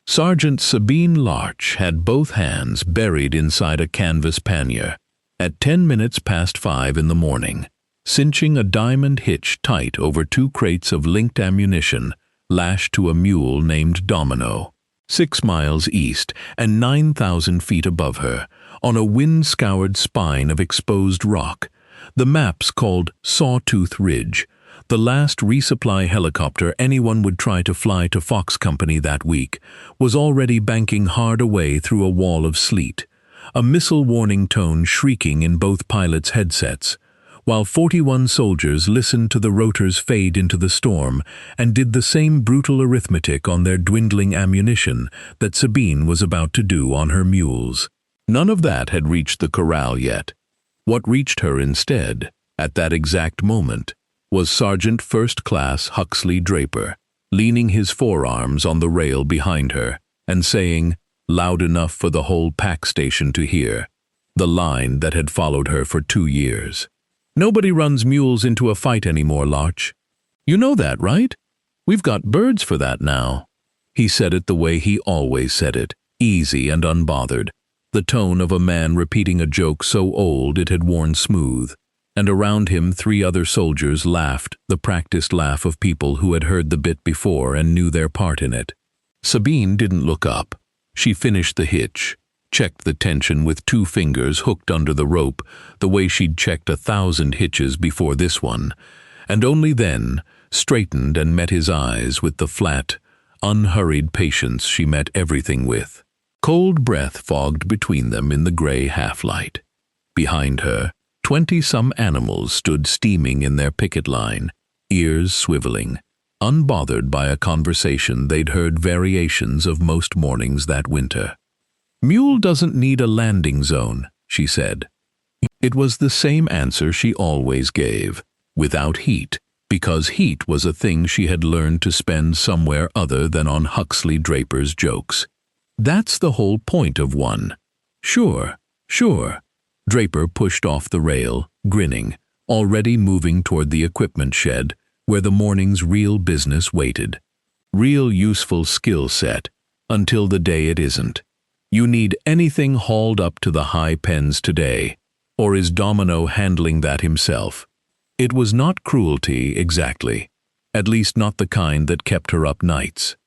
Sergeant Sabine Larch had both hands buried inside a canvas pannier at 10 minutes past 5 in the morning, cinching a diamond hitch tight over 2 crates of linked ammunition lashed to a mule named Domino, 6 miles east and 9,000 feet above her, on a wind-scoured spine of exposed rock. The maps called Sawtooth Ridge, the last resupply helicopter anyone would try to fly to Fox Company that week, was already banking hard away through a wall of sleet, a missile warning tone shrieking in both pilots' headsets, while 41 soldiers listened to the rotors fade into the storm and did the same brutal arithmetic on their dwindling ammunition that Sabine was about to do on her mules. None of that had reached the corral yet. What reached her instead, at that exact moment, was Sergeant First Class Huxley Draper, leaning his forearms on the rail behind her and saying, loud enough for the whole pack station to hear, the line that had followed her for 2 years. "Nobody runs mules into a fight anymore, Larch. You know that, right? We've got birds for that now." He said it the way he always said it, easy and unbothered, the tone of a man repeating a joke so old it had worn smooth. And around him 3 other soldiers laughed, the practiced laugh of people who had heard the bit before and knew their part in it. Sabine didn't look up. She finished the hitch, checked the tension with 2 fingers hooked under the rope, the way she'd checked 1,000 hitches before this one, and only then straightened and met his eyes with the flat, unhurried patience she met everything with. Cold breath fogged between them in the gray half-light. Behind her, 20-some animals stood steaming in their picket line, ears swiveling, unbothered by a conversation they'd heard variations of most mornings that winter. "Mule doesn't need a landing zone," she said. It was the same answer she always gave, without heat, because heat was a thing she had learned to spend somewhere other than on Huxley Draper's jokes. "That's the whole point of one." "Sure, sure." Draper pushed off the rail, grinning, already moving toward the equipment shed, where the morning's real business waited. Real useful skill set, until the day it isn't. You need anything hauled up to the high pens today, or is Domino handling that himself? It was not cruelty exactly, at least not the kind that kept her up nights.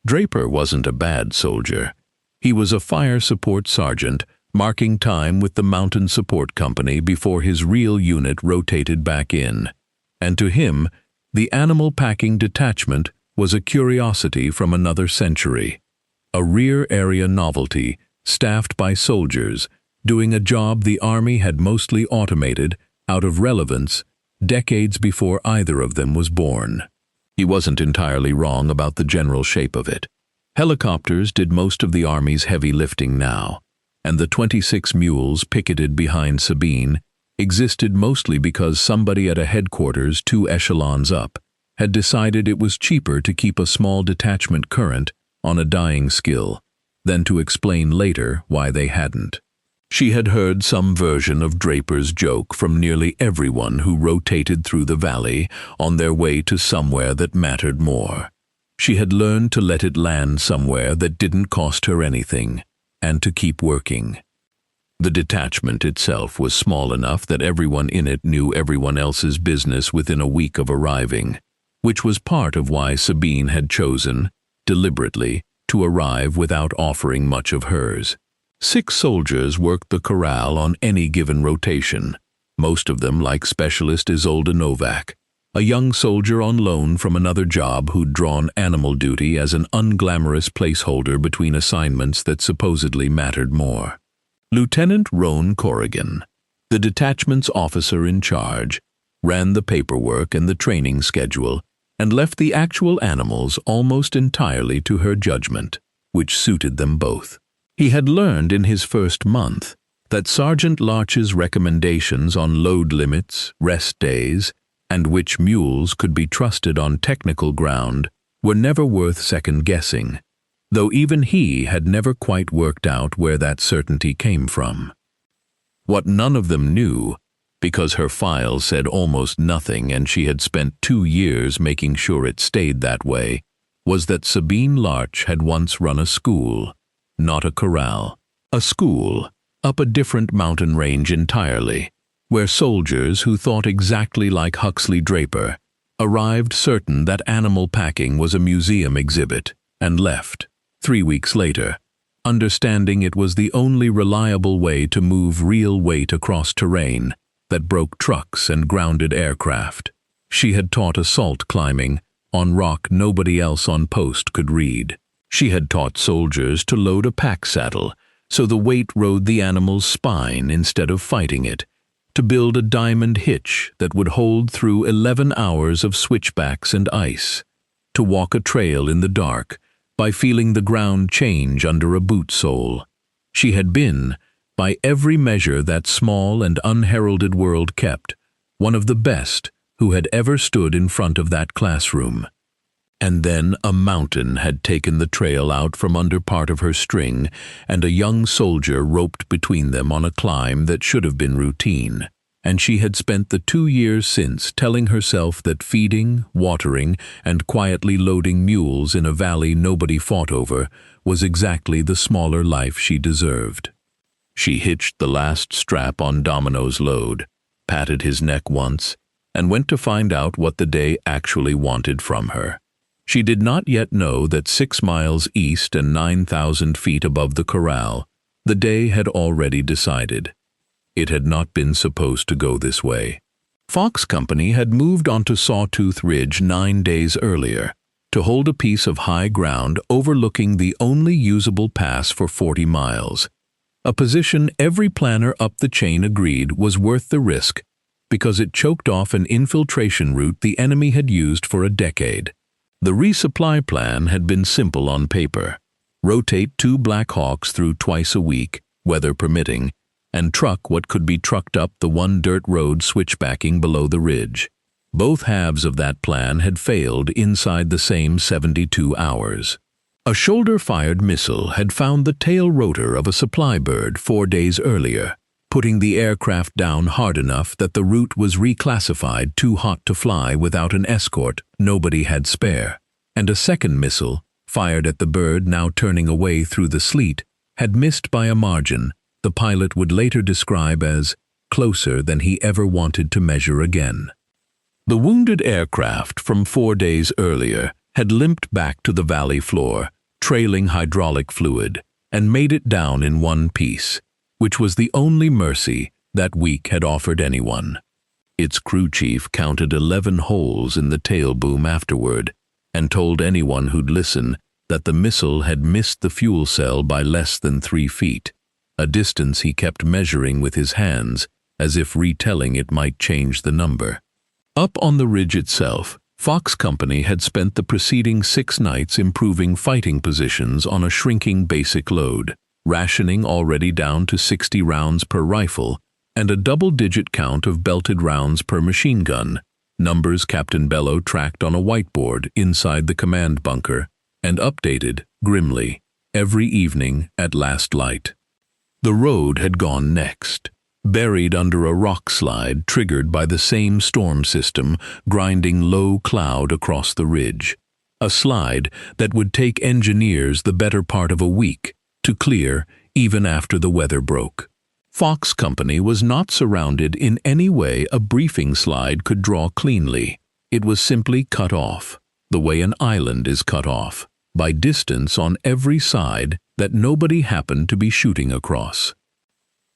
Draper wasn't a bad soldier. He was a fire support sergeant, marking time with the Mountain Support Company before his real unit rotated back in, and to him, the animal packing detachment was a curiosity from another century, a rear area novelty staffed by soldiers doing a job the Army had mostly automated out of relevance decades before either of them was born. He wasn't entirely wrong about the general shape of it. Helicopters did most of the Army's heavy lifting now, and the 26 mules picketed behind Sabine existed mostly because somebody at a headquarters 2 echelons up had decided it was cheaper to keep a small detachment current on a dying skill than to explain later why they hadn't. She had heard some version of Draper's joke from nearly everyone who rotated through the valley on their way to somewhere that mattered more. She had learned to let it land somewhere that didn't cost her anything, and to keep working. The detachment itself was small enough that everyone in it knew everyone else's business within a week of arriving, which was part of why Sabine had chosen, deliberately, to arrive without offering much of hers. 6 soldiers worked the corral on any given rotation, most of them like Specialist Isolde Novak, a young soldier on loan from another job who'd drawn animal duty as an unglamorous placeholder between assignments that supposedly mattered more. Lieutenant Roan Corrigan, the detachment's officer in charge, ran the paperwork and the training schedule and left the actual animals almost entirely to her judgment, which suited them both. He had learned in his first month that Sergeant Larch's recommendations on load limits, rest days, and which mules could be trusted on technical ground were never worth second-guessing, though even he had never quite worked out where that certainty came from. What none of them knew, because her file said almost nothing and she had spent 2 years making sure it stayed that way, was that Sabine Larch had once run a school, not a corral. A school, up a different mountain range entirely, where soldiers who thought exactly like Huxley Draper arrived certain that animal packing was a museum exhibit and left 3 weeks later, understanding it was the only reliable way to move real weight across terrain that broke trucks and grounded aircraft. She had taught assault climbing on rock nobody else on post could read. She had taught soldiers to load a pack saddle so the weight rode the animal's spine instead of fighting it, to build a diamond hitch that would hold through 11 hours of switchbacks and ice, to walk a trail in the dark by feeling the ground change under a boot sole. She had been, by every measure that small and unheralded world kept, one of the best who had ever stood in front of that classroom. And then a mountain had taken the trail out from under part of her string, and a young soldier roped between them on a climb that should have been routine. And she had spent the 2 years since telling herself that feeding, watering, and quietly loading mules in a valley nobody fought over was exactly the smaller life she deserved. She hitched the last strap on Domino's load, patted his neck once, and went to find out what the day actually wanted from her. She did not yet know that 6 miles east and 9,000 feet above the corral, the day had already decided. It had not been supposed to go this way. Fox Company had moved onto Sawtooth Ridge 9 days earlier, to hold a piece of high ground overlooking the only usable pass for 40 miles. A position every planner up the chain agreed was worth the risk, because it choked off an infiltration route the enemy had used for a decade. The resupply plan had been simple on paper. Rotate 2 Black Hawks through twice a week, weather permitting, and truck what could be trucked up the one dirt road switchbacking below the ridge. Both halves of that plan had failed inside the same 72 hours. A shoulder-fired missile had found the tail rotor of a supply bird 4 days earlier, putting the aircraft down hard enough that the route was reclassified too hot to fly without an escort nobody had spare. And a second missile, fired at the bird now turning away through the sleet, had missed by a margin the pilot would later describe as closer than he ever wanted to measure again. The wounded aircraft from 4 days earlier had limped back to the valley floor, trailing hydraulic fluid, and made it down in one piece, which was the only mercy that week had offered anyone. Its crew chief counted 11 holes in the tail boom afterward, and told anyone who'd listen that the missile had missed the fuel cell by less than 3 feet, a distance he kept measuring with his hands, as if retelling it might change the number. Up on the ridge itself, Fox Company had spent the preceding 6 nights improving fighting positions on a shrinking basic load, rationing already down to 60 rounds per rifle, and a double-digit count of belted rounds per machine gun, numbers Captain Bellow tracked on a whiteboard inside the command bunker, and updated, grimly, every evening at last light. The road had gone next, buried under a rock slide triggered by the same storm system grinding low cloud across the ridge, a slide that would take engineers the better part of a week to clear even after the weather broke. Fox Company was not surrounded in any way a briefing slide could draw cleanly. It was simply cut off, the way an island is cut off, by distance on every side that nobody happened to be shooting across.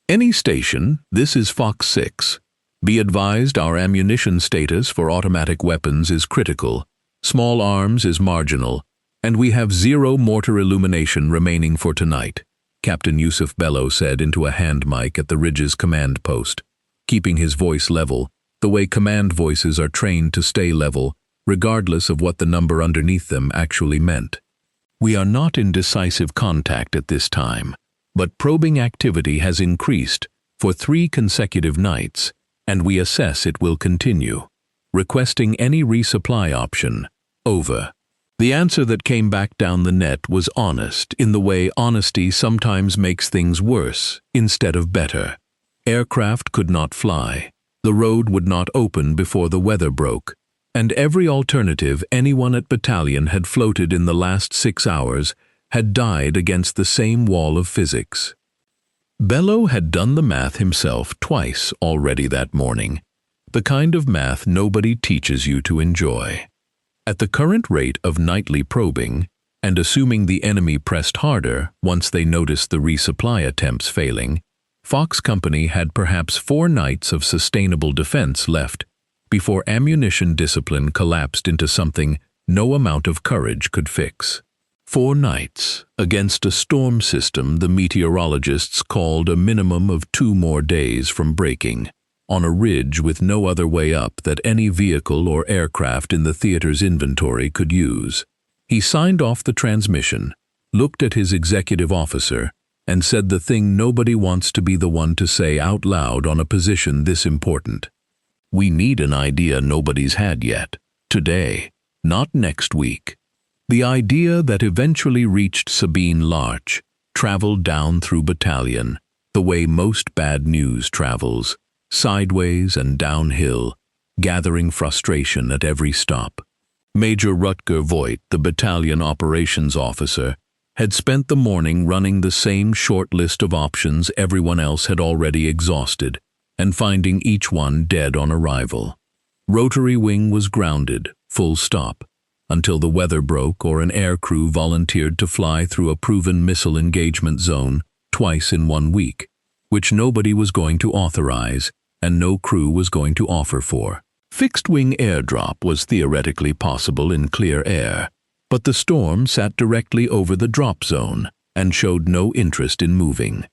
Any station, this is Fox 6. Be advised our ammunition status for automatic weapons is critical, small arms is marginal, and we have 0 mortar illumination remaining for tonight, Captain Yusuf Bellow said into a hand mic at the ridge's command post, keeping his voice level, the way command voices are trained to stay level, regardless of what the number underneath them actually meant. We are not in decisive contact at this time, but probing activity has increased for 3 consecutive nights, and we assess it will continue. Requesting any resupply option. Over. The answer that came back down the net was honest in the way honesty sometimes makes things worse instead of better. Aircraft could not fly. The road would not open before the weather broke, And every alternative anyone at battalion had floated in the last 6 hours had died against the same wall of physics. Bello had done the math himself twice already that morning, the kind of math nobody teaches you to enjoy. At the current rate of nightly probing, and assuming the enemy pressed harder once they noticed the resupply attempts failing, Fox Company had perhaps 4 nights of sustainable defense left before ammunition discipline collapsed into something no amount of courage could fix. 4 nights against a storm system the meteorologists called a minimum of 2 more days from breaking, on a ridge with no other way up that any vehicle or aircraft in the theater's inventory could use. He signed off the transmission, looked at his executive officer, and said the thing nobody wants to be the one to say out loud on a position this important. We need an idea nobody's had yet. Today, not next week. The idea that eventually reached Sabine Larch traveled down through battalion, the way most bad news travels, sideways and downhill, gathering frustration at every stop. Major Rutger Voigt, the battalion operations officer, had spent the morning running the same short list of options everyone else had already exhausted, and finding each one dead on arrival. Rotary wing was grounded, full stop, until the weather broke or an air crew volunteered to fly through a proven missile engagement zone twice in 1 week, which nobody was going to authorize and no crew was going to offer for. Fixed-wing airdrop was theoretically possible in clear air, but the storm sat directly over the drop zone and showed no interest in moving.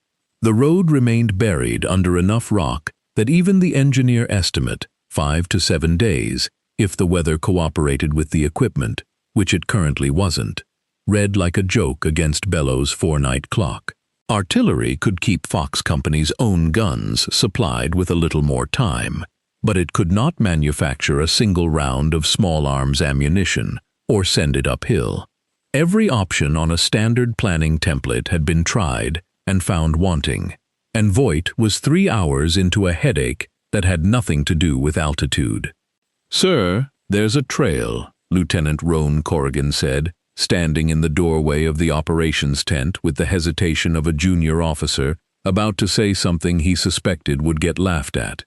The road remained buried under enough rock that even the engineer estimate, 5 to 7 days, if the weather cooperated with the equipment, which it currently wasn't, read like a joke against Bello's 4-night clock. Artillery could keep Fox Company's own guns supplied with a little more time, but it could not manufacture a single round of small arms ammunition or send it uphill. Every option on a standard planning template had been tried and found wanting, and Voigt was 3 hours into a headache that had nothing to do with altitude. "Sir, there's a trail," Lieutenant Roan Corrigan said, standing in the doorway of the operations tent with the hesitation of a junior officer about to say something he suspected would get laughed at.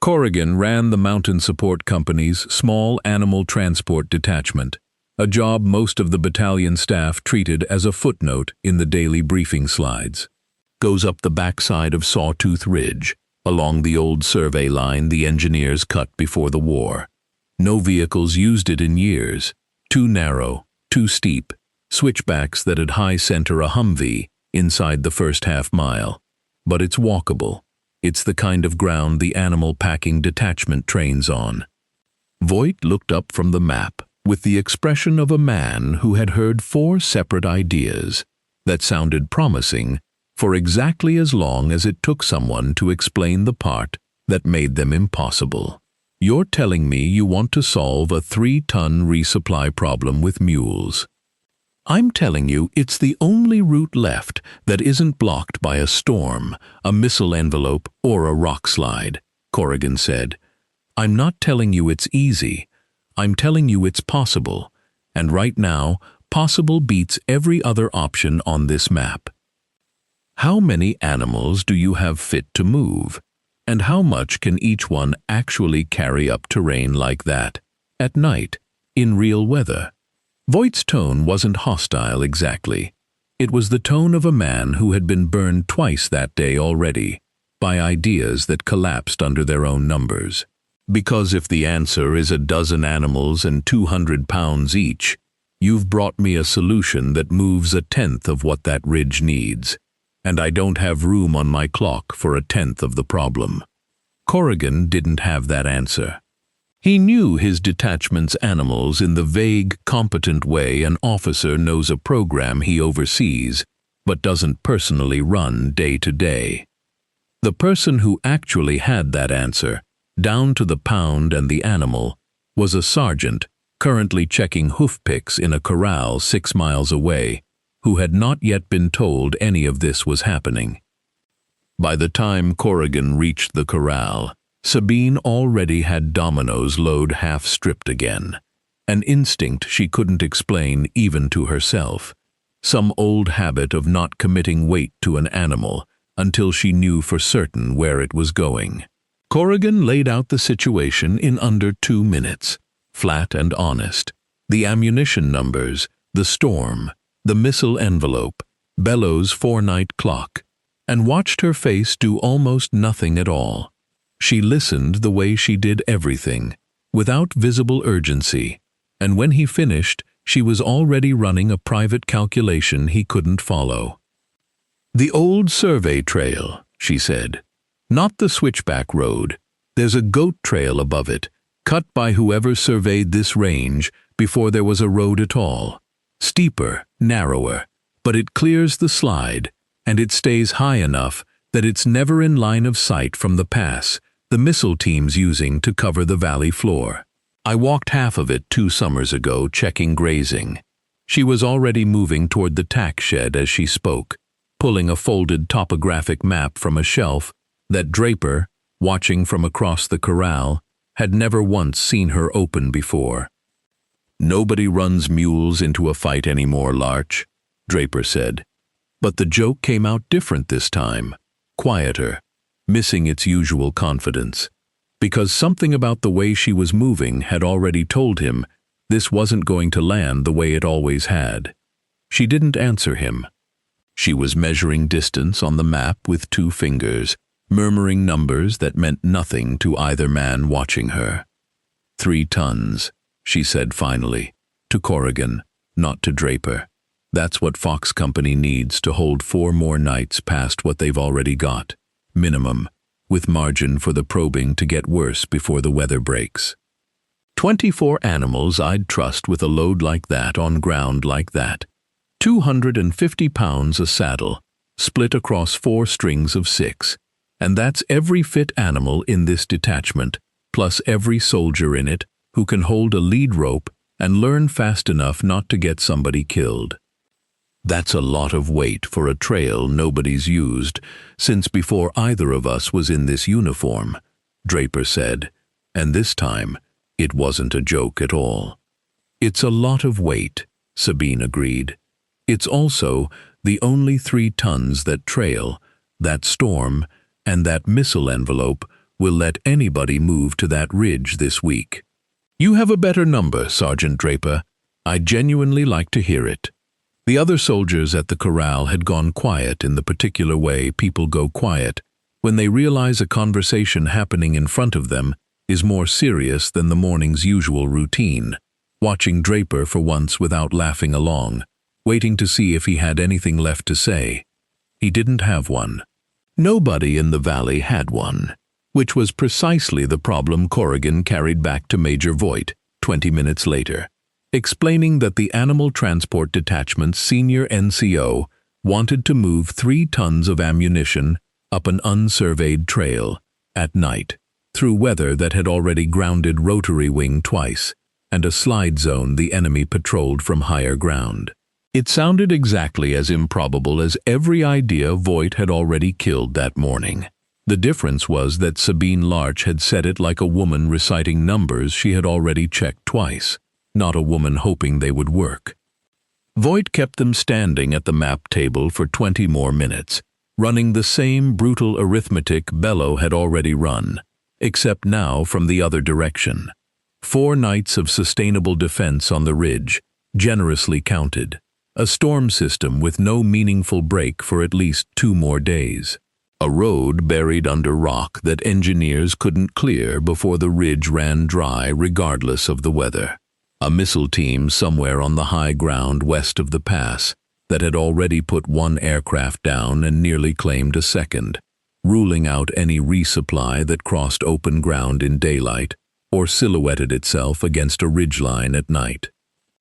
Corrigan ran the Mountain Support Company's small animal transport detachment, a job most of the battalion staff treated as a footnote in the daily briefing slides. Goes up the backside of Sawtooth Ridge, along the old survey line the engineers cut before the war. No vehicles used it in years. Too narrow, too steep, switchbacks that'd high center a Humvee inside the first half mile. But it's walkable. It's the kind of ground the animal packing detachment trains on. Voigt looked up from the map with the expression of a man who had heard 4 separate ideas that sounded promising for exactly as long as it took someone to explain the part that made them impossible. "You're telling me you want to solve a 3-ton resupply problem with mules. I'm telling you it's the only route left that isn't blocked by a storm, a missile envelope, or a rock slide," Corrigan said. "I'm not telling you it's easy. I'm telling you it's possible. And right now, possible beats every other option on this map. How many animals do you have fit to move? And how much can each one actually carry up terrain like that, at night, in real weather?" Voigt's tone wasn't hostile exactly. It was the tone of a man who had been burned twice that day already, by ideas that collapsed under their own numbers. "Because if the answer is a dozen animals and 200 pounds each, you've brought me a solution that moves 1/10 of what that ridge needs. And I don't have room on my clock for 1/10 of the problem." Corrigan didn't have that answer. He knew his detachment's animals in the vague, competent way an officer knows a program he oversees, but doesn't personally run day to day. The person who actually had that answer, down to the pound and the animal, was a sergeant currently checking hoof picks in a corral 6 miles away, who had not yet been told any of this was happening. By the time Corrigan reached the corral, Sabine already had Domino's load half-stripped again, an instinct she couldn't explain even to herself, some old habit of not committing weight to an animal until she knew for certain where it was going. Corrigan laid out the situation in under 2 minutes, flat and honest. The ammunition numbers, the storm, the missile envelope, Bellows' 4-night clock, and watched her face do almost nothing at all. She listened the way she did everything, without visible urgency, and when he finished, she was already running a private calculation he couldn't follow. "The old survey trail," she said. "Not the switchback road. There's a goat trail above it, cut by whoever surveyed this range before there was a road at all. Steeper, narrower, but it clears the slide, and it stays high enough that it's never in line of sight from the pass the missile team's using to cover the valley floor. I walked half of it 2 summers ago checking grazing." She was already moving toward the tack shed as she spoke, pulling a folded topographic map from a shelf that Draper, watching from across the corral, had never once seen her open before. "Nobody runs mules into a fight anymore, Larch," Draper said. But the joke came out different this time, quieter, missing its usual confidence, because something about the way she was moving had already told him this wasn't going to land the way it always had. She didn't answer him. She was measuring distance on the map with 2 fingers, murmuring numbers that meant nothing to either man watching her. 3 tons, she said finally, to Corrigan, not to Draper. That's what Fox Company needs to hold 4 more nights past what they've already got, minimum, with margin for the probing to get worse before the weather breaks. 24 animals I'd trust with a load like that on ground like that. 250 pounds a saddle, split across 4 strings of 6. And that's every fit animal in this detachment, plus every soldier in it who can hold a lead rope and learn fast enough not to get somebody killed. That's a lot of weight for a trail nobody's used since before either of us was in this uniform, Draper said, and this time it wasn't a joke at all. "It's a lot of weight," Sabine agreed. "It's also the only 3 tons that trail, that storm, and that missile envelope will let anybody move to that ridge this week." "You have a better number, Sergeant Draper. I'd genuinely like to hear it." The other soldiers at the corral had gone quiet in the particular way people go quiet when they realize a conversation happening in front of them is more serious than the morning's usual routine, watching Draper for once without laughing along, waiting to see if he had anything left to say. He didn't have one. Nobody in the valley had one, which was precisely the problem Corrigan carried back to Major Voigt 20 minutes later, explaining that the Animal Transport Detachment's senior NCO wanted to move 3 tons of ammunition up an unsurveyed trail at night, through weather that had already grounded Rotary Wing twice, and a slide zone the enemy patrolled from higher ground. It sounded exactly as improbable as every idea Voigt had already killed that morning. The difference was that Sabine Larch had said it like a woman reciting numbers she had already checked twice, not a woman hoping they would work. Voigt kept them standing at the map table for 20 more minutes, running the same brutal arithmetic Bello had already run, except now from the other direction. 4 nights of sustainable defense on the ridge, generously counted. A storm system with no meaningful break for at least 2 more days. A road buried under rock that engineers couldn't clear before the ridge ran dry regardless of the weather. A missile team somewhere on the high ground west of the pass that had already put 1 aircraft down and nearly claimed a second, ruling out any resupply that crossed open ground in daylight or silhouetted itself against a ridgeline at night.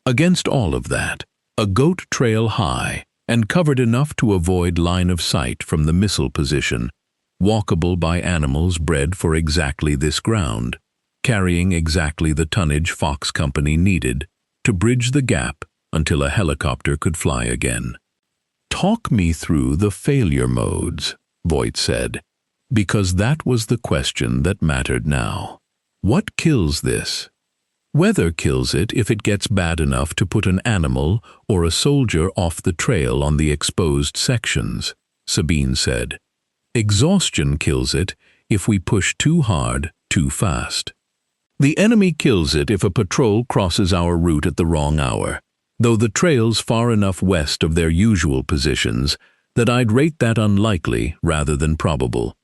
Against all of that, a goat trail high and covered enough to avoid line of sight from the missile position, walkable by animals bred for exactly this ground, carrying exactly the tonnage Fox Company needed to bridge the gap until a helicopter could fly again. "Talk me through the failure modes," Voigt said. because that was the question that mattered now. What kills this? Weather kills it if it gets bad enough to put an animal or a soldier off the trail on the exposed sections, Sabine said. Exhaustion kills it if we push too hard, too fast. The enemy kills it if a patrol crosses our route at the wrong hour, though the trail's far enough west of their usual positions that I'd rate that unlikely rather than probable.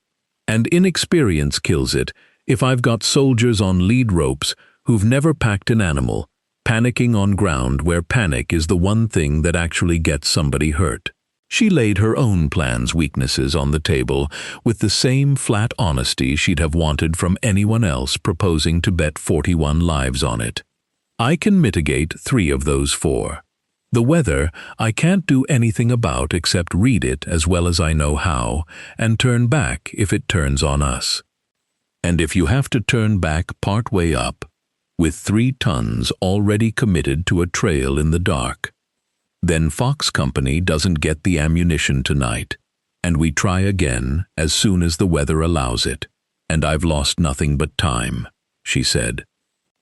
And inexperience kills it if I've got soldiers on lead ropes who've never packed an animal, panicking on ground where panic is the one thing that actually gets somebody hurt. She laid her own plan's weaknesses on the table with the same flat honesty she'd have wanted from anyone else proposing to bet 41 lives on it. I can mitigate 3 of those 4. The weather I can't do anything about except read it as well as I know how and turn back if it turns on us. And if you have to turn back part way up, with 3 tons already committed to a trail in the dark, then Fox Company doesn't get the ammunition tonight, and we try again as soon as the weather allows it, and I've lost nothing but time, she said.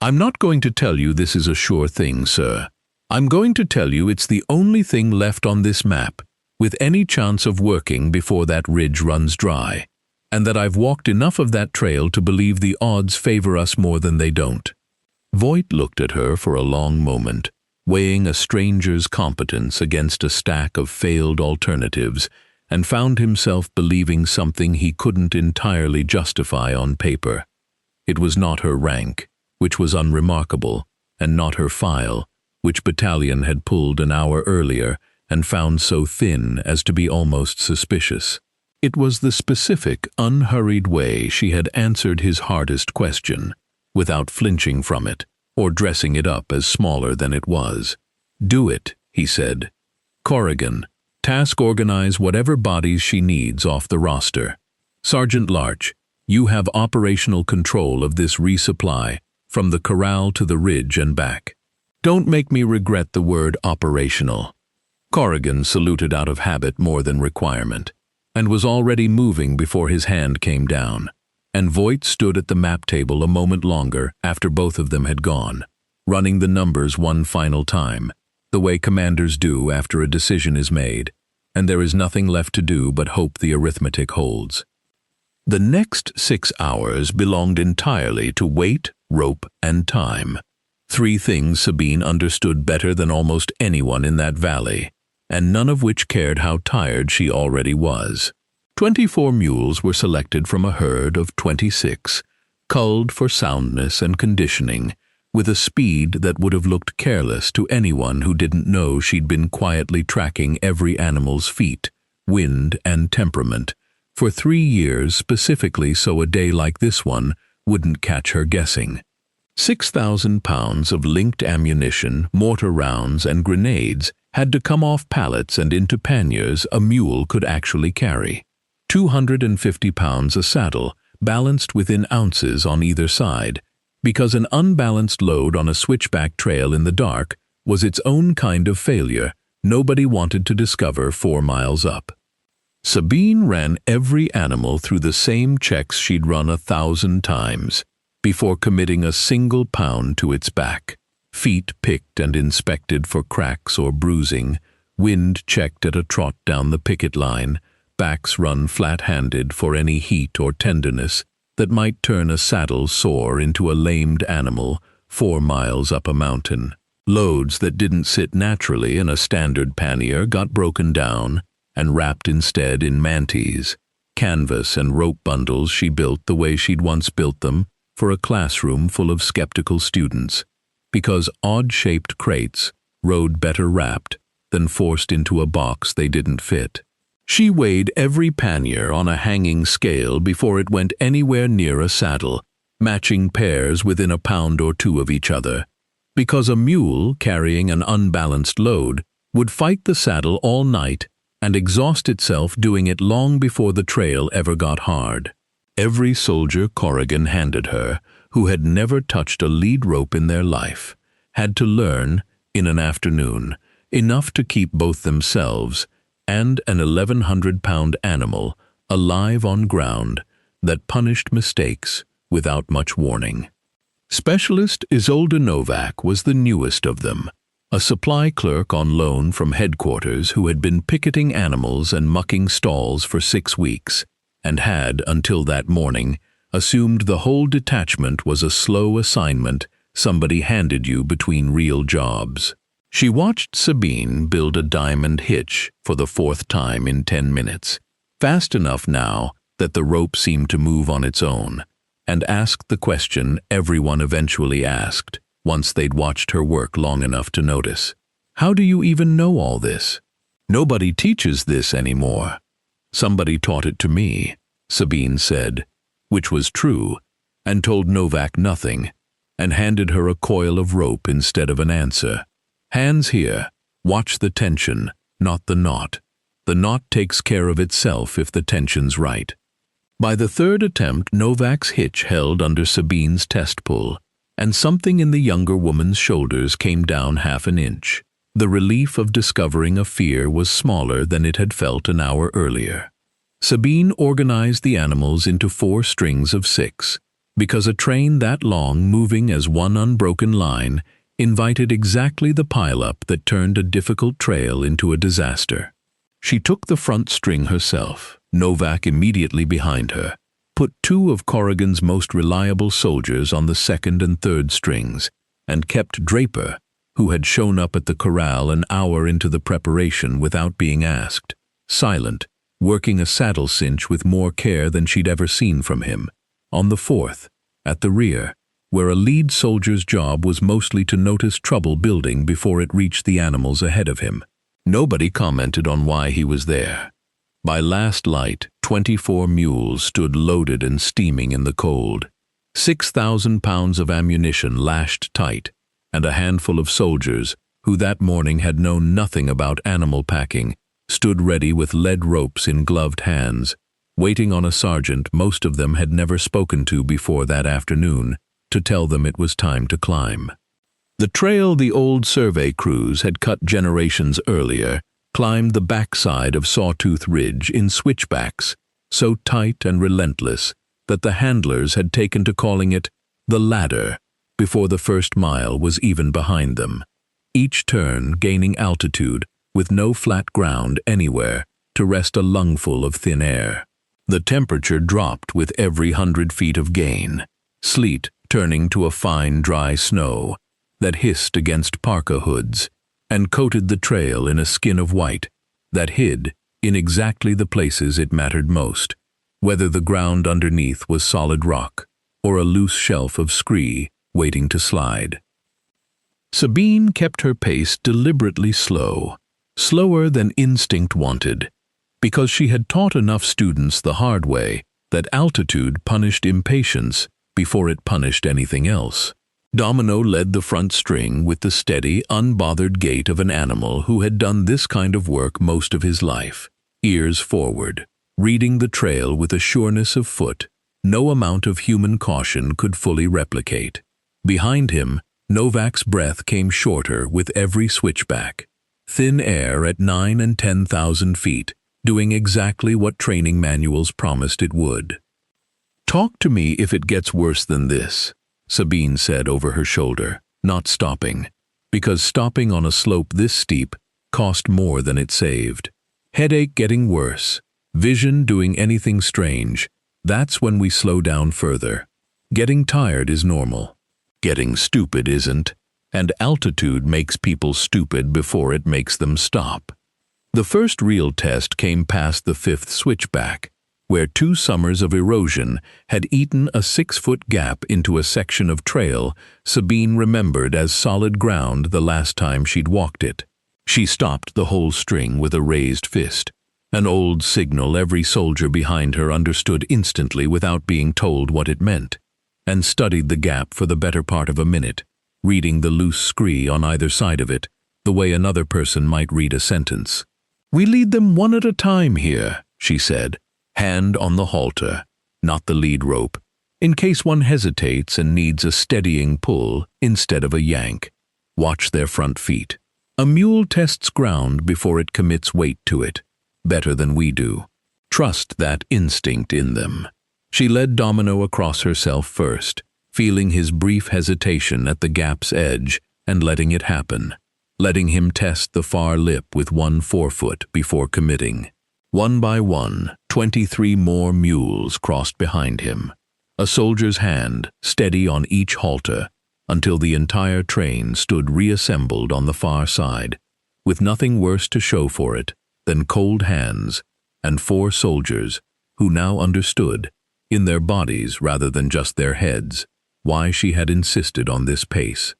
I'm not going to tell you this is a sure thing, sir. I'm going to tell you it's the only thing left on this map, with any chance of working before that ridge runs dry, and that I've walked enough of that trail to believe the odds favor us more than they don't. Voight looked at her for a long moment, weighing a stranger's competence against a stack of failed alternatives, and found himself believing something he couldn't entirely justify on paper. It was not her rank, which was unremarkable, and not her file, which Battalion had pulled an hour earlier and found so thin as to be almost suspicious. It was the specific, unhurried way she had answered his hardest question, without flinching from it, or dressing it up as smaller than it was. Do it, he said. Corrigan, task organize whatever bodies she needs off the roster. Sergeant Larch, you have operational control of this resupply, from the corral to the ridge and back. Don't make me regret the word operational. Corrigan saluted out of habit more than requirement, and was already moving before his hand came down, and Voight stood at the map table a moment longer after both of them had gone, running the numbers one final time, the way commanders do after a decision is made, and there is nothing left to do but hope the arithmetic holds. The next 6 hours belonged entirely to weight, rope, and time. 3 things Sabine understood better than almost anyone in that valley, and none of which cared how tired she already was. 24 mules were selected from a herd of 26, culled for soundness and conditioning, with a speed that would have looked careless to anyone who didn't know she'd been quietly tracking every animal's feet, wind, and temperament for 3 years specifically, so a day like this one wouldn't catch her guessing. 6,000 pounds of linked ammunition, mortar rounds, and grenades had to come off pallets and into panniers a mule could actually carry. 250 pounds a saddle, balanced within ounces on either side, because an unbalanced load on a switchback trail in the dark was its own kind of failure nobody wanted to discover 4 miles up. Sabine ran every animal through the same checks she'd run 1,000 times, before committing a single pound to its back. Feet picked and inspected for cracks or bruising, wind checked at a trot down the picket line, backs run flat-handed for any heat or tenderness that might turn a saddle sore into a lamed animal 4 miles up a mountain. Loads that didn't sit naturally in a standard pannier got broken down and wrapped instead in manties. Canvas and rope bundles she built the way she'd once built them for a classroom full of skeptical students, because odd-shaped crates rode better wrapped than forced into a box they didn't fit. She weighed every pannier on a hanging scale before it went anywhere near a saddle, matching pairs within a pound or 2 of each other, because a mule carrying an unbalanced load would fight the saddle all night and exhaust itself doing it long before the trail ever got hard. Every soldier Corrigan handed her, who had never touched a lead rope in their life, had to learn, in an afternoon, enough to keep both themselves and an 1,100-pound animal alive on ground that punished mistakes without much warning. Specialist Isolde Novak was the newest of them, a supply clerk on loan from headquarters who had been picketing animals and mucking stalls for 6 weeks, and had, until that morning, assumed the whole detachment was a slow assignment somebody handed you between real jobs. She watched Sabine build a diamond hitch for the 4th time in 10 minutes, fast enough now that the rope seemed to move on its own, and asked the question everyone eventually asked once they'd watched her work long enough to notice. How do you even know all this? Nobody teaches this anymore. Somebody taught it to me, Sabine said, which was true, and told Novak nothing, and handed her a coil of rope instead of an answer. Hands here, watch the tension, not the knot. The knot takes care of itself if the tension's right. By the 3rd attempt, Novak's hitch held under Sabine's test pull, and something in the younger woman's shoulders came down half an inch. The relief of discovering a fear was smaller than it had felt an hour earlier. Sabine organized the animals into 4 strings of 6, because a train that long moving as one unbroken line invited exactly the pileup that turned a difficult trail into a disaster. She took the front string herself, Novak immediately behind her, put 2 of Corrigan's most reliable soldiers on the 2nd and 3rd strings, and kept Draper, who had shown up at the corral an hour into the preparation without being asked, silent, working a saddle cinch with more care than she'd ever seen from him, on the 4th, at the rear, where a lead soldier's job was mostly to notice trouble building before it reached the animals ahead of him. Nobody commented on why he was there. By last light, 24 mules stood loaded and steaming in the cold. 6,000 pounds of ammunition lashed tight, and a handful of soldiers, who that morning had known nothing about animal packing, stood ready with lead ropes in gloved hands, waiting on a sergeant most of them had never spoken to before that afternoon, to tell them it was time to climb. The trail the old survey crews had cut generations earlier climbed the backside of Sawtooth Ridge in switchbacks, so tight and relentless that the handlers had taken to calling it the ladder before the first mile was even behind them, each turn gaining altitude with no flat ground anywhere to rest a lungful of thin air. The temperature dropped with every 100 feet of gain, sleet turning to a fine dry snow that hissed against parka hoods and coated the trail in a skin of white that hid in exactly the places it mattered most, whether the ground underneath was solid rock or a loose shelf of scree waiting to slide. Sabine kept her pace deliberately slow, slower than instinct wanted, because she had taught enough students the hard way that altitude punished impatience before it punished anything else. Domino led the front string with the steady, unbothered gait of an animal who had done this kind of work most of his life, ears forward, reading the trail with a sureness of foot no amount of human caution could fully replicate. Behind him, Novak's breath came shorter with every switchback, thin air at 9,000 and 10,000 feet, doing exactly what training manuals promised it would. "Talk to me if it gets worse than this," Sabine said over her shoulder, not stopping, because stopping on a slope this steep cost more than it saved. Headache getting worse, vision doing anything strange, that's when we slow down further. Getting tired is normal. Getting stupid isn't, and altitude makes people stupid before it makes them stop. The first real test came past the 5th switchback, where 2 summers of erosion had eaten a 6-foot gap into a section of trail Sabine remembered as solid ground the last time she'd walked it. She stopped the whole string with a raised fist, an old signal every soldier behind her understood instantly without being told what it meant, and studied the gap for the better part of a minute, reading the loose scree on either side of it, the way another person might read a sentence. "We lead them one at a time here," she said, hand on the halter, not the lead rope, in case one hesitates and needs a steadying pull instead of a yank. Watch their front feet. A mule tests ground before it commits weight to it, better than we do. Trust that instinct in them. She led Domino across herself first, feeling his brief hesitation at the gap's edge and letting it happen, letting him test the far lip with one forefoot before committing. One by one, 23 more mules crossed behind him, a soldier's hand steady on each halter, until the entire train stood reassembled on the far side, with nothing worse to show for it than cold hands and 4 soldiers who now understood, in their bodies rather than just their heads, why she had insisted on this pace.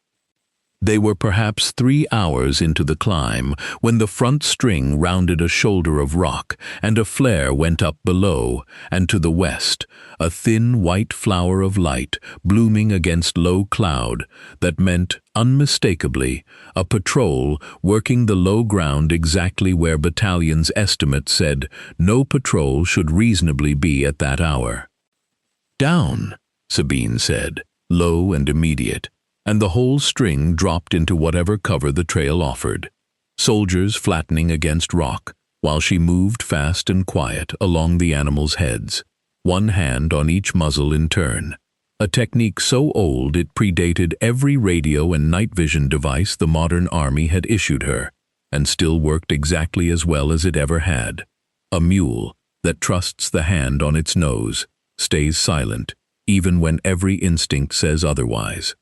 They were perhaps 3 hours into the climb when the front string rounded a shoulder of rock and a flare went up below, and to the west, a thin white flower of light blooming against low cloud that meant, unmistakably, a patrol working the low ground exactly where battalion's estimate said no patrol should reasonably be at that hour. "Down," Sabine said, low and immediate, and the whole string dropped into whatever cover the trail offered, soldiers flattening against rock, while she moved fast and quiet along the animals' heads, one hand on each muzzle in turn, a technique so old it predated every radio and night vision device the modern army had issued her, and still worked exactly as well as it ever had. A mule that trusts the hand on its nose, stays silent, even when every instinct says otherwise.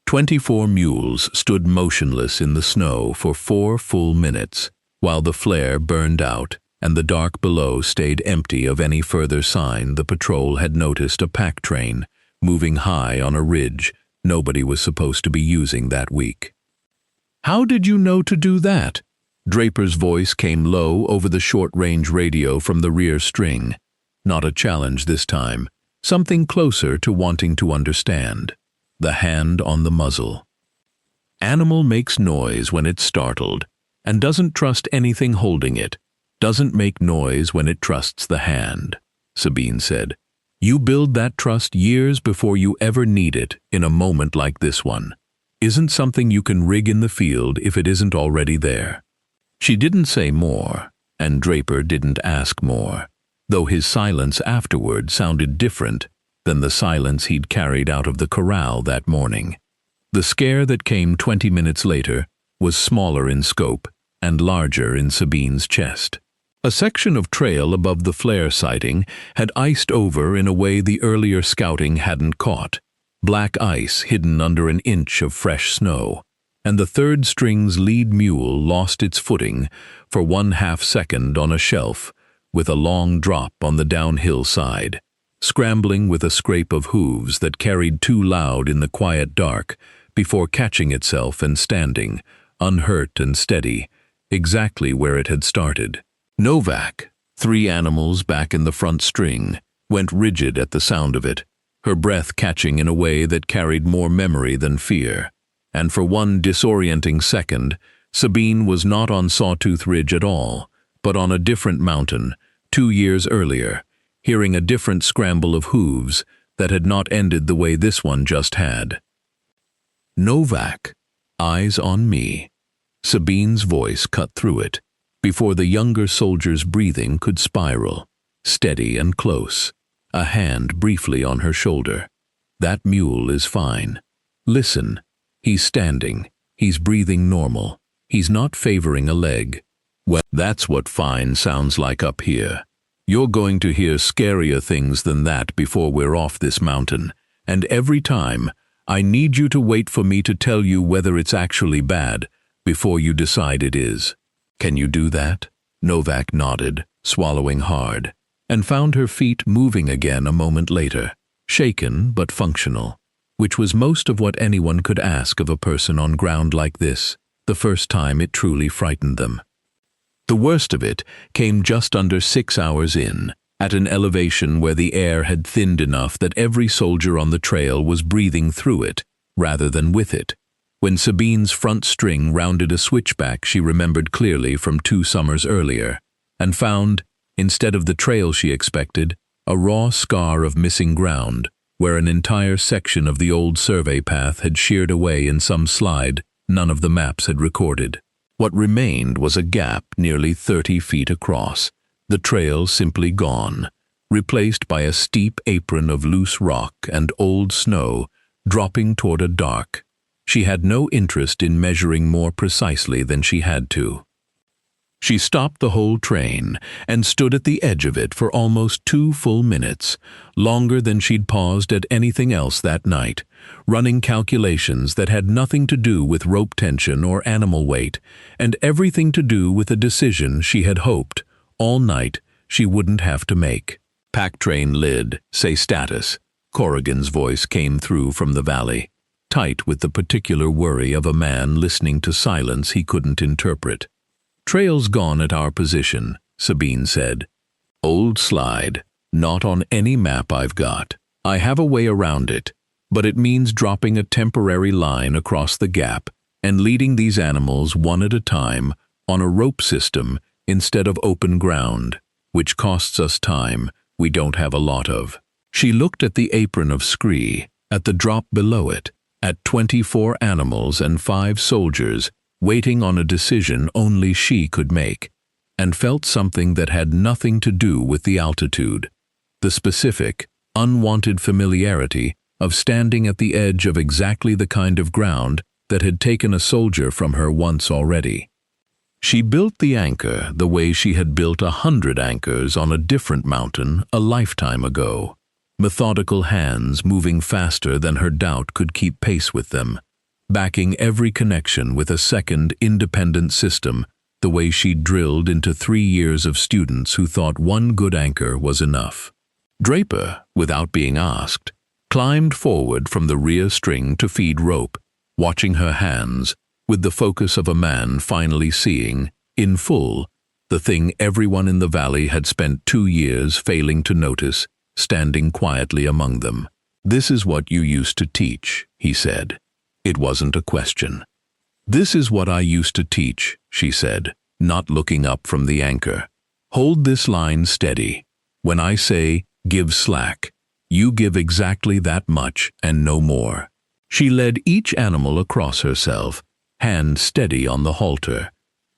24 mules stood motionless in the snow for 4 full minutes, while the flare burned out and the dark below stayed empty of any further sign the patrol had noticed a pack train moving high on a ridge nobody was supposed to be using that week. "How did you know to do that?" Draper's voice came low over the short-range radio from the rear string. Not a challenge this time, something closer to wanting to understand. The hand on the muzzle. "Animal makes noise when it's startled, and doesn't trust anything holding it, doesn't make noise when it trusts the hand," Sabine said. "You build that trust years before you ever need it in a moment like this one. Isn't something you can rig in the field if it isn't already there." She didn't say more, and Draper didn't ask more, though his silence afterward sounded different than the silence he'd carried out of the corral that morning. The scare that came 20 minutes later was smaller in scope and larger in Sabine's chest. A section of trail above the flare sighting had iced over in a way the earlier scouting hadn't caught, black ice hidden under an inch of fresh snow, and the third string's lead mule lost its footing for 1/2 second on a shelf with a long drop on the downhill side, scrambling with a scrape of hooves that carried too loud in the quiet dark before catching itself and standing, unhurt and steady, exactly where it had started. Novak, 3 animals back in the front string, went rigid at the sound of it, her breath catching in a way that carried more memory than fear, and for one disorienting second, Sabine was not on Sawtooth Ridge at all, but on a different mountain, 2 years earlier, hearing a different scramble of hooves that had not ended the way this one just had. "Novak, eyes on me." Sabine's voice cut through it, before the younger soldier's breathing could spiral, steady and close, a hand briefly on her shoulder. "That mule is fine. Listen, he's standing, he's breathing normal, he's not favoring a leg. Well, that's what fine sounds like up here. You're going to hear scarier things than that before we're off this mountain, and every time, I need you to wait for me to tell you whether it's actually bad before you decide it is. Can you do that?" Novak nodded, swallowing hard, and found her feet moving again a moment later, shaken but functional, which was most of what anyone could ask of a person on ground like this, the first time it truly frightened them. The worst of it came just under 6 hours in, at an elevation where the air had thinned enough that every soldier on the trail was breathing through it, rather than with it, when Sabine's front string rounded a switchback she remembered clearly from 2 summers earlier, and found, instead of the trail she expected, a raw scar of missing ground, where an entire section of the old survey path had sheared away in some slide none of the maps had recorded. What remained was a gap nearly 30 feet across, the trail simply gone, replaced by a steep apron of loose rock and old snow dropping toward a dark. She had no interest in measuring more precisely than she had to. She stopped the whole train and stood at the edge of it for almost 2 full minutes, longer than she'd paused at anything else that night, running calculations that had nothing to do with rope tension or animal weight, and everything to do with a decision she had hoped, all night, she wouldn't have to make. "Pack train lid, say status," Corrigan's voice came through from the valley, tight with the particular worry of a man listening to silence he couldn't interpret. "Trail's gone at our position," Sabine said. "Old slide, not on any map I've got. I have a way around it, but it means dropping a temporary line across the gap and leading these animals one at a time on a rope system instead of open ground, which costs us time we don't have a lot of." She looked at the apron of scree, at the drop below it, at 24 animals and 5 soldiers waiting on a decision only she could make, and felt something that had nothing to do with the altitude, the specific, unwanted familiarity of standing at the edge of exactly the kind of ground that had taken a soldier from her once already. She built the anchor the way she had built 100 anchors on a different mountain a lifetime ago, methodical hands moving faster than her doubt could keep pace with them, backing every connection with a second independent system the way she'd drilled into 3 years of students who thought one good anchor was enough. Draper, without being asked, climbed forward from the rear string to feed rope, watching her hands, with the focus of a man finally seeing, in full, the thing everyone in the valley had spent 2 years failing to notice, standing quietly among them. "This is what you used to teach," he said. It wasn't a question. "This is what I used to teach," she said, not looking up from the anchor. "Hold this line steady. When I say, give slack, you give exactly that much and no more." She led each animal across herself, hand steady on the halter,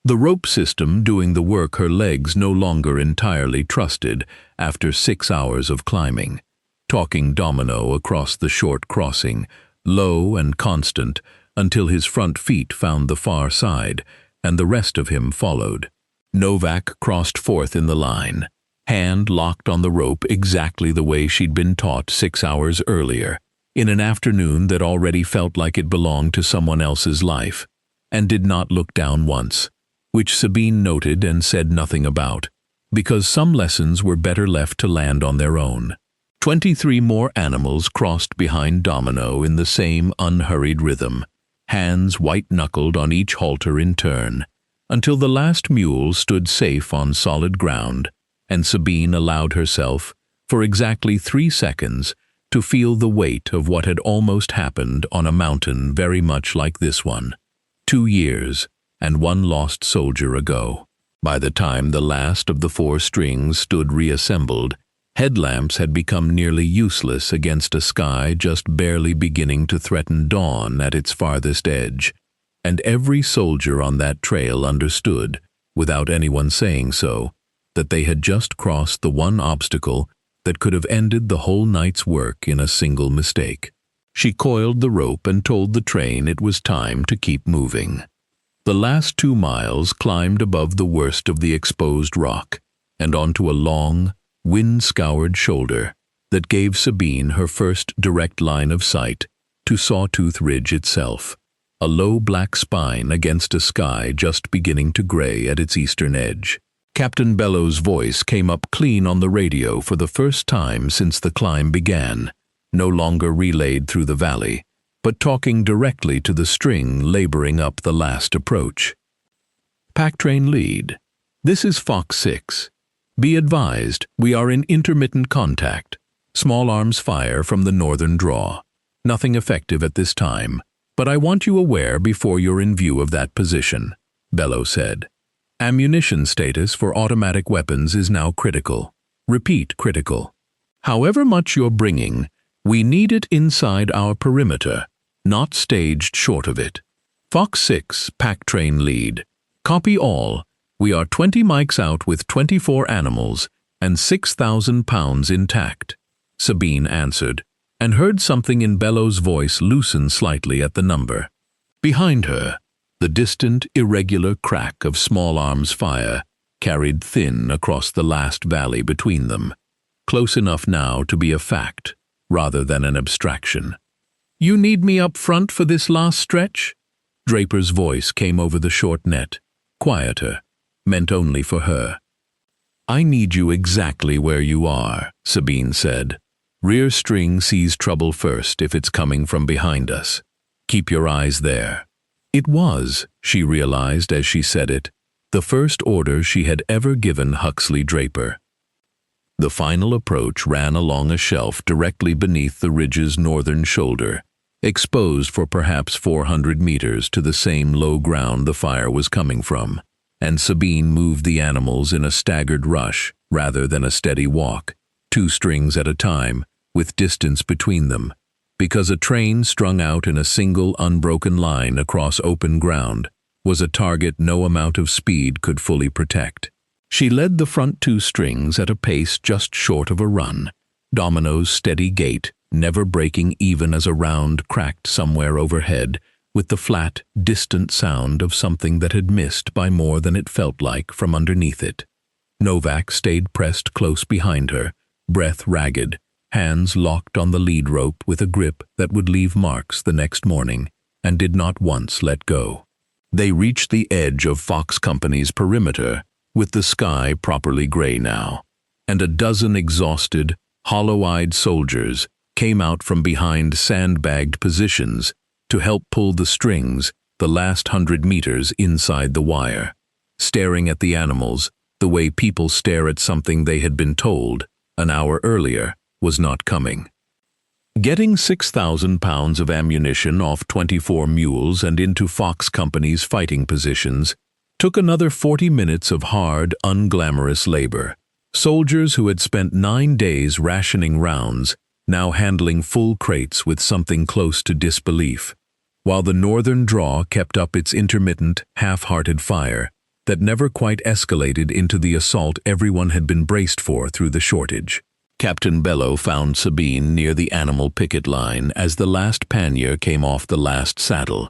the rope system doing the work her legs no longer entirely trusted after 6 hours of climbing, talking domino across the short crossing, low and constant, until his front feet found the far side, and the rest of him followed. Novak crossed fourth in the line, hand locked on the rope exactly the way she'd been taught 6 hours earlier, in an afternoon that already felt like it belonged to someone else's life, and did not look down once, which Sabine noted and said nothing about, because some lessons were better left to land on their own. 23 more animals crossed behind Domino in the same unhurried rhythm, hands white-knuckled on each halter in turn, until the last mule stood safe on solid ground, and Sabine allowed herself, for exactly 3 seconds, to feel the weight of what had almost happened on a mountain very much like this one, 2 years and 1 lost soldier ago. By the time the last of the 4 strings stood reassembled, headlamps had become nearly useless against a sky just barely beginning to threaten dawn at its farthest edge, and every soldier on that trail understood, without anyone saying so, that they had just crossed the one obstacle that could have ended the whole night's work in a single mistake. She coiled the rope and told the train it was time to keep moving. The last 2 miles climbed above the worst of the exposed rock and onto a long, wind-scoured shoulder that gave Sabine her first direct line of sight to Sawtooth Ridge itself, a low black spine against a sky just beginning to gray at its eastern edge. Captain Bellow's voice came up clean on the radio for the first time since the climb began, no longer relayed through the valley, but talking directly to the string laboring up the last approach. "Pack train lead. This is Fox 6. Be advised, we are in intermittent contact. Small arms fire from the northern draw. Nothing effective at this time, but I want you aware before you're in view of that position," Bellow said. "Ammunition status for automatic weapons is now critical. Repeat, critical. However much you're bringing, we need it inside our perimeter, not staged short of it. Fox 6, pack train lead. Copy all. We are 20 mics out with 24 animals, and 6,000 pounds intact, Sabine answered, and heard something in Bello's voice loosen slightly at the number. Behind her, the distant, irregular crack of Small Arms' fire carried thin across the last valley between them, close enough now to be a fact rather than an abstraction. "You need me up front for this last stretch?" Draper's voice came over the short net, quieter, meant only for her. "I need you exactly where you are," Sabine said. "Rear string sees trouble first if it's coming from behind us. Keep your eyes there." It was, she realized as she said it, the first order she had ever given Huxley Draper. The final approach ran along a shelf directly beneath the ridge's northern shoulder, exposed for perhaps 400 meters to the same low ground the fire was coming from, and Sabine moved the animals in a staggered rush rather than a steady walk, 2 strings at a time, with distance between them, because a train strung out in a single unbroken line across open ground was a target no amount of speed could fully protect. She led the front 2 strings at a pace just short of a run, Domino's steady gait never breaking even as a round cracked somewhere overhead with the flat, distant sound of something that had missed by more than it felt like from underneath it. Novak stayed pressed close behind her, breath ragged, hands locked on the lead rope with a grip that would leave marks the next morning, and did not once let go. They reached the edge of Fox Company's perimeter, with the sky properly gray now, and a dozen exhausted, hollow-eyed soldiers came out from behind sandbagged positions to help pull the strings the last 100 meters inside the wire, staring at the animals the way people stare at something they had been told, an hour earlier, was not coming. Getting 6,000 pounds of ammunition off 24 mules and into Fox Company's fighting positions took another 40 minutes of hard, unglamorous labor. Soldiers who had spent 9 days rationing rounds, now handling full crates with something close to disbelief, while the northern draw kept up its intermittent, half-hearted fire that never quite escalated into the assault everyone had been braced for through the shortage. Captain Bello found Sabine near the animal picket line as the last pannier came off the last saddle,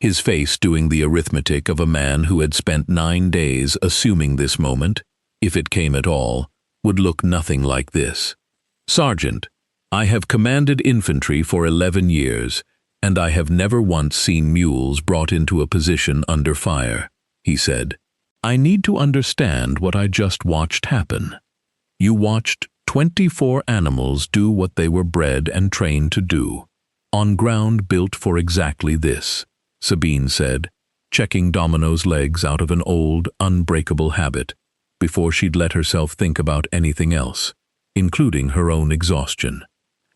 his face doing the arithmetic of a man who had spent 9 days assuming this moment, if it came at all, would look nothing like this. "Sergeant, I have commanded infantry for 11 years, and I have never once seen mules brought into a position under fire," he said. "I need to understand what I just watched happen. You watched 24 animals do what they were bred and trained to do, on ground built for exactly this," Sabine said, checking Domino's legs out of an old, unbreakable habit, before she'd let herself think about anything else, including her own exhaustion.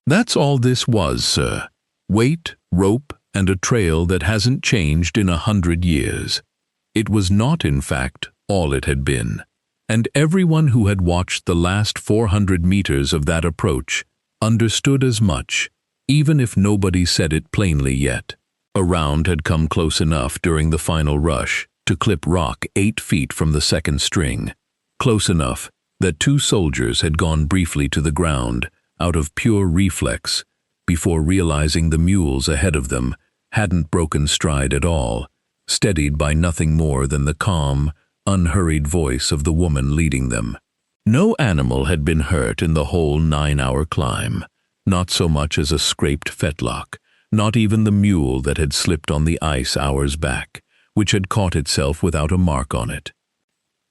"That's all this was, sir. Weight, rope, and a trail that hasn't changed in 100 years. It was not, in fact, all it had been. And everyone who had watched the last 400 meters of that approach understood as much, even if nobody said it plainly yet. A round had come close enough during the final rush to clip rock 8 feet from the second string, close enough that 2 soldiers had gone briefly to the ground out of pure reflex before realizing the mules ahead of them hadn't broken stride at all, steadied by nothing more than the calm, unhurried voice of the woman leading them. No animal had been hurt in the whole 9-hour climb, not so much as a scraped fetlock, not even the mule that had slipped on the ice hours back, which had caught itself without a mark on it.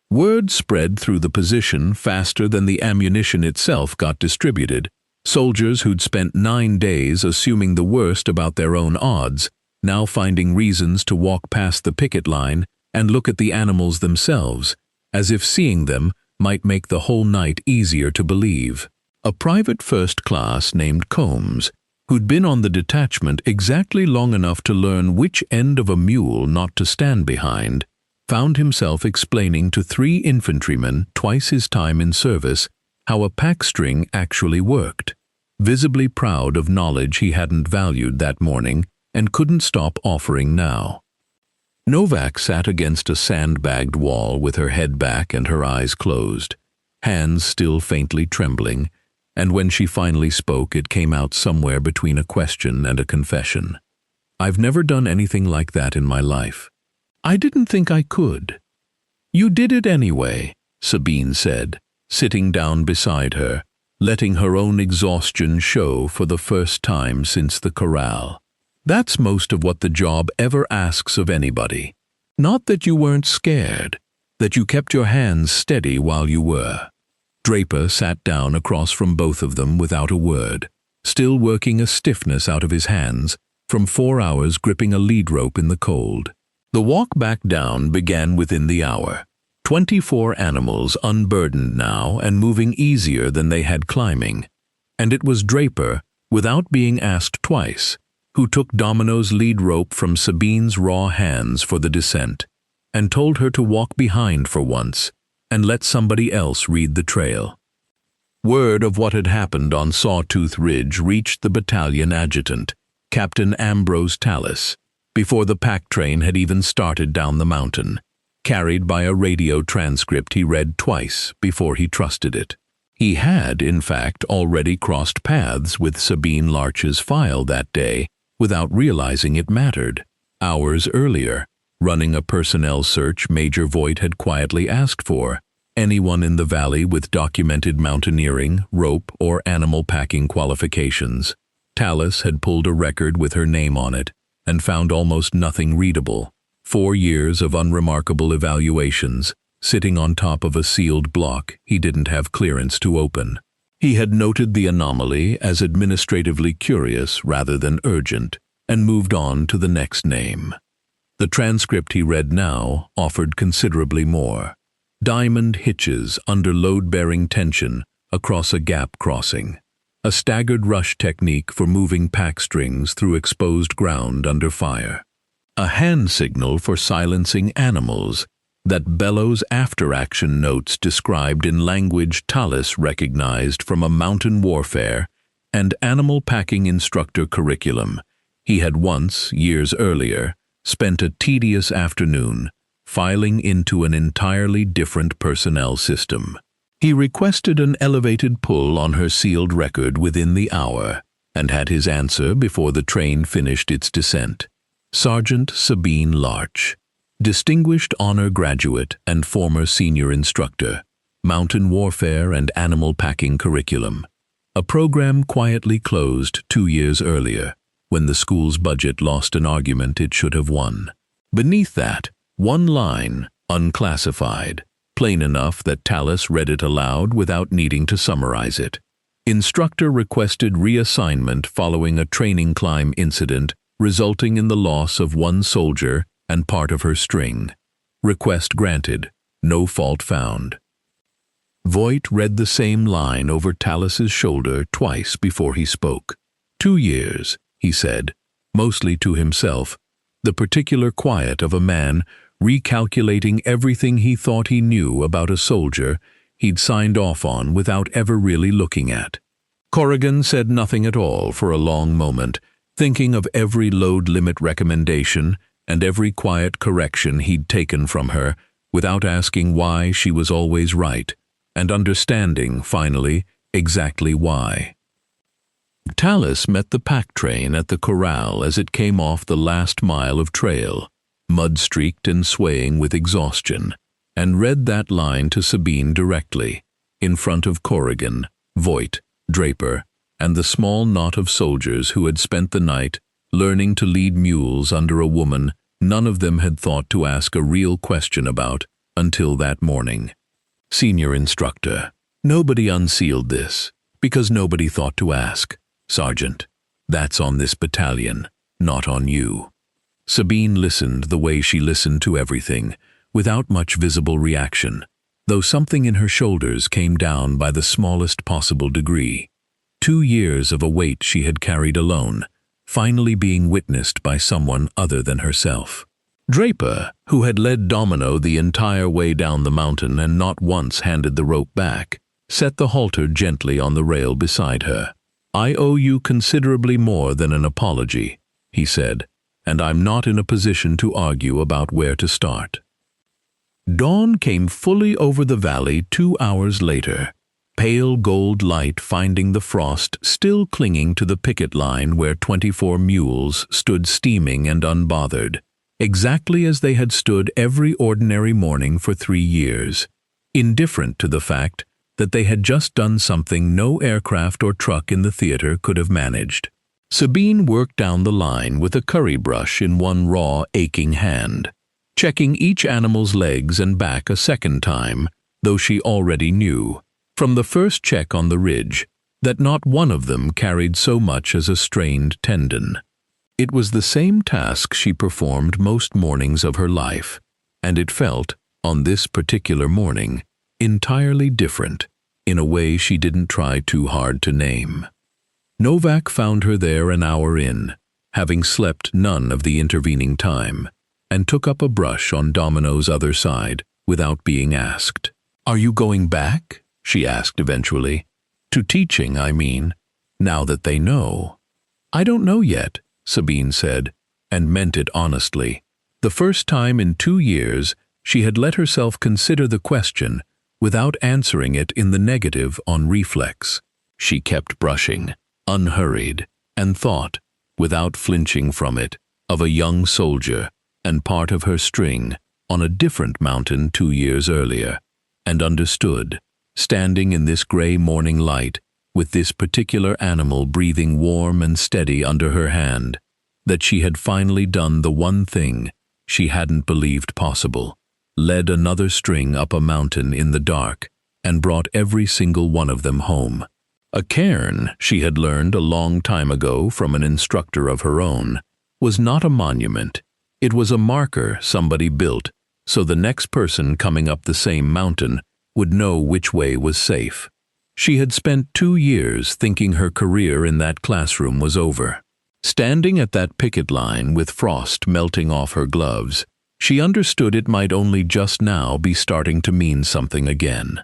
Word spread through the position faster than the ammunition itself got distributed. Soldiers who'd spent 9 days assuming the worst about their own odds, now finding reasons to walk past the picket line and look at the animals themselves, as if seeing them might make the whole night easier to believe. A private first class named Combs, who'd been on the detachment exactly long enough to learn which end of a mule not to stand behind, found himself explaining to 3 infantrymen twice his time in service how a pack string actually worked, visibly proud of knowledge he hadn't valued that morning and couldn't stop offering now. Novak sat against a sandbagged wall with her head back and her eyes closed. hands still faintly trembling, and when she finally spoke, it came out somewhere between a question and a confession. "I've never done anything like that in my life. I didn't think I could." "You did it anyway," Sabine said, sitting down beside her, letting her own exhaustion show for the first time since the corral. "That's most of what the job ever asks of anybody. Not that you weren't scared, that you kept your hands steady while you were." Draper sat down across from both of them without a word, still working a stiffness out of his hands from 4 hours gripping a lead rope in the cold. The walk back down began within the hour. 24 animals unburdened now and moving easier than they had climbing. And it was Draper, without being asked twice, who took Domino's lead rope from Sabine's raw hands for the descent, and told her to walk behind for once and let somebody else read the trail. Word of what had happened on Sawtooth Ridge reached the battalion adjutant, Captain Ambrose Tallis, before the pack train had even started down the mountain. Carried by a radio transcript he read twice before he trusted it. He had, in fact, already crossed paths with Sabine Larch's file that day without realizing it mattered. Hours earlier, running a personnel search Major Voigt had quietly asked for, anyone in the valley with documented mountaineering, rope, or animal packing qualifications. Tallis had pulled a record with her name on it and found almost nothing readable. 4 years of unremarkable evaluations, sitting on top of a sealed block he didn't have clearance to open. He had noted the anomaly as administratively curious rather than urgent, and moved on to the next name. The transcript he read now offered considerably more. Diamond hitches under load-bearing tension across a gap crossing. A staggered rush technique for moving pack strings through exposed ground under fire. A hand signal for silencing animals that bellows after-action notes described in language Tallis recognized from a mountain warfare and animal packing instructor curriculum. He had once, years earlier, spent a tedious afternoon filing into an entirely different personnel system. He requested an elevated pull on her sealed record within the hour and had his answer before the train finished its descent. Sergeant Sabine Larch, distinguished honor graduate and former senior instructor, mountain warfare and animal packing curriculum. A program quietly closed 2 years earlier, when the school's budget lost an argument it should have won. Beneath that, one line, unclassified, plain enough that Tallis read it aloud without needing to summarize it. Instructor requested reassignment following a training climb incident resulting in the loss of 1 soldier and part of her string. Request granted. No fault found. Voigt read the same line over Tallis's shoulder twice before he spoke. 2 years, he said, mostly to himself, the particular quiet of a man recalculating everything he thought he knew about a soldier he'd signed off on without ever really looking at. Corrigan said nothing at all for a long moment, thinking of every load limit recommendation and every quiet correction he'd taken from her without asking why she was always right, and understanding, finally, exactly why. Tallis met the pack train at the corral as it came off the last mile of trail, mud-streaked and swaying with exhaustion, and read that line to Sabine directly, in front of Corrigan, Voigt, Draper, and the small knot of soldiers who had spent the night learning to lead mules under a woman none of them had thought to ask a real question about until that morning. Senior instructor, nobody unsealed this, because nobody thought to ask. Sergeant, that's on this battalion, not on you. Sabine listened the way she listened to everything, without much visible reaction, though something in her shoulders came down by the smallest possible degree. 2 years of a weight she had carried alone, finally being witnessed by someone other than herself. Draper, who had led Domino the entire way down the mountain and not once handed the rope back, set the halter gently on the rail beside her. "I owe you considerably more than an apology," he said, "and I'm not in a position to argue about where to start." Dawn came fully over the valley 2 hours later, pale gold light finding the frost still clinging to the picket line where 24 mules stood steaming and unbothered, exactly as they had stood every ordinary morning for 3 years, indifferent to the fact that they had just done something no aircraft or truck in the theater could have managed. Sabine worked down the line with a curry brush in one raw, aching hand, checking each animal's legs and back a second time, though she already knew, from the first check on the ridge, that not one of them carried so much as a strained tendon. It was the same task she performed most mornings of her life, and it felt, on this particular morning, entirely different, in a way she didn't try too hard to name. Novak found her there an hour in, having slept none of the intervening time, and took up a brush on Domino's other side without being asked. "Are you going back?" she asked eventually. "To teaching, I mean, now that they know." "I don't know yet," Sabine said, and meant it honestly. The first time in 2 years she had let herself consider the question without answering it in the negative on reflex. She kept brushing, unhurried, and thought, without flinching from it, of a young soldier and part of her string on a different mountain 2 years earlier, and understood, standing in this gray morning light, with this particular animal breathing warm and steady under her hand, that she had finally done the one thing she hadn't believed possible, led another string up a mountain in the dark and brought every single one of them home. A cairn, she had learned a long time ago from an instructor of her own, was not a monument. It was a marker somebody built so the next person coming up the same mountain would know which way was safe. She had spent 2 years thinking her career in that classroom was over. Standing at that picket line with frost melting off her gloves, she understood it might only just now be starting to mean something again.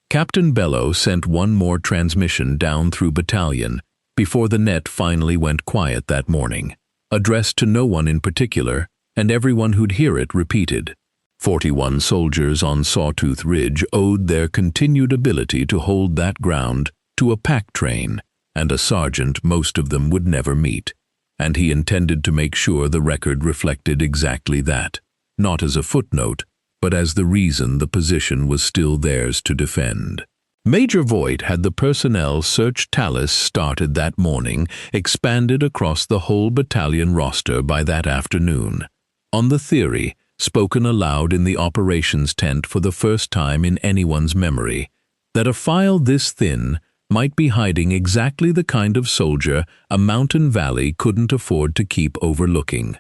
Captain Bellow sent one more transmission down through battalion before the net finally went quiet that morning, addressed to no one in particular, and everyone who'd hear it repeated. 41 soldiers on Sawtooth Ridge owed their continued ability to hold that ground to a pack train and a sergeant most of them would never meet, and he intended to make sure the record reflected exactly that, not as a footnote, but as the reason the position was still theirs to defend. Major Voigt had the personnel search talus started that morning expanded across the whole battalion roster by that afternoon, on the theory, spoken aloud in the operations tent for the first time in anyone's memory, that a file this thin might be hiding exactly the kind of soldier a mountain valley couldn't afford to keep overlooking.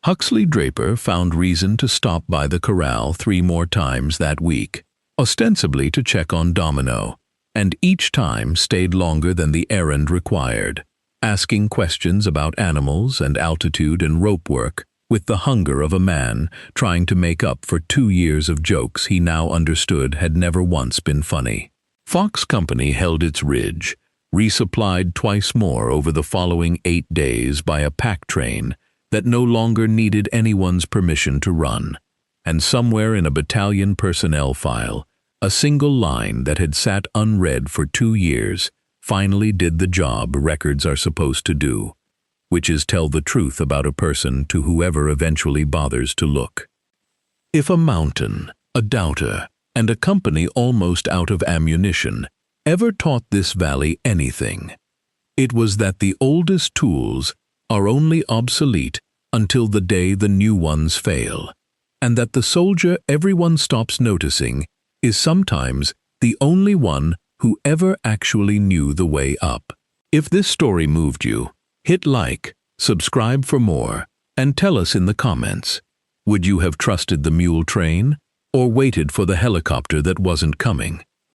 Huxley Draper found reason to stop by the corral 3 more times that week, ostensibly to check on Domino, and each time stayed longer than the errand required, asking questions about animals and altitude and rope work, with the hunger of a man trying to make up for 2 years of jokes he now understood had never once been funny. Fox Company held its ridge, resupplied twice more over the following 8 days by a pack train that no longer needed anyone's permission to run, and somewhere in a battalion personnel file, a single line that had sat unread for 2 years finally did the job records are supposed to do, which is tell the truth about a person to whoever eventually bothers to look. If a mountain, a doubter, and a company almost out of ammunition ever taught this valley anything, it was that the oldest tools are only obsolete until the day the new ones fail, and that the soldier everyone stops noticing is sometimes the only one who ever actually knew the way up. If this story moved you, hit like, subscribe for more, and tell us in the comments, would you have trusted the mule train or waited for the helicopter that wasn't coming?